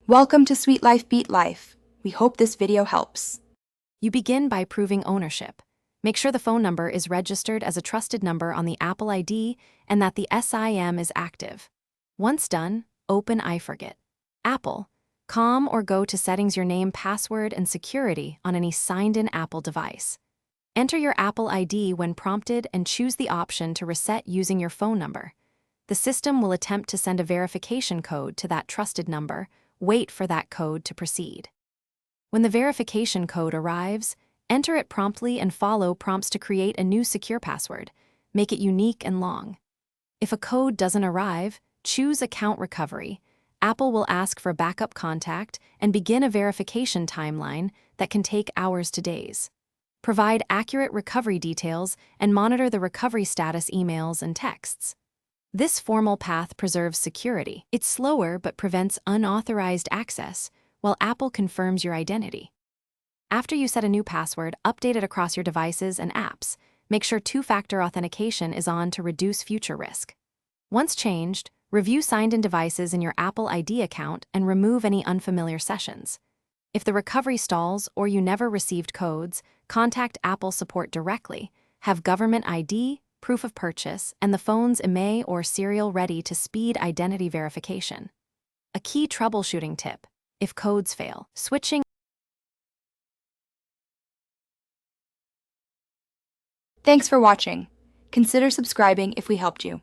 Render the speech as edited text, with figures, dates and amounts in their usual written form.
Welcome to Sweet Life Beat Life. We hope this video helps. You begin by proving ownership. Make sure the phone number is registered as a trusted number on the Apple ID and that the SIM is active. Once done, open iForget. Apple. Or go to Settings, your name, password, and security on any signed-in Apple device. Enter your Apple ID when prompted and choose the option to reset using your phone number. The system will attempt to send a verification code to that trusted number. Wait for that code to proceed. When the verification code arrives, enter it promptly and follow prompts to create a new secure password. Make it unique and long. If a code doesn't arrive, choose Account Recovery. Apple will ask for backup contact and begin a verification timeline that can take hours to days. Provide accurate recovery details and monitor the recovery status emails and texts. This formal path preserves security. It's slower but prevents unauthorized access, while Apple confirms your identity. After you set a new password, update it across your devices and apps. Make sure two-factor authentication is on to reduce future risk. Once changed, review signed-in devices in your Apple ID account and remove any unfamiliar sessions. If the recovery stalls or you never received codes, contact Apple support directly. Have government ID, proof of purchase, and the phone's IMEI or serial ready to speed identity verification. A key troubleshooting tip: if codes fail, switching. Thanks for watching. Consider subscribing if we helped you.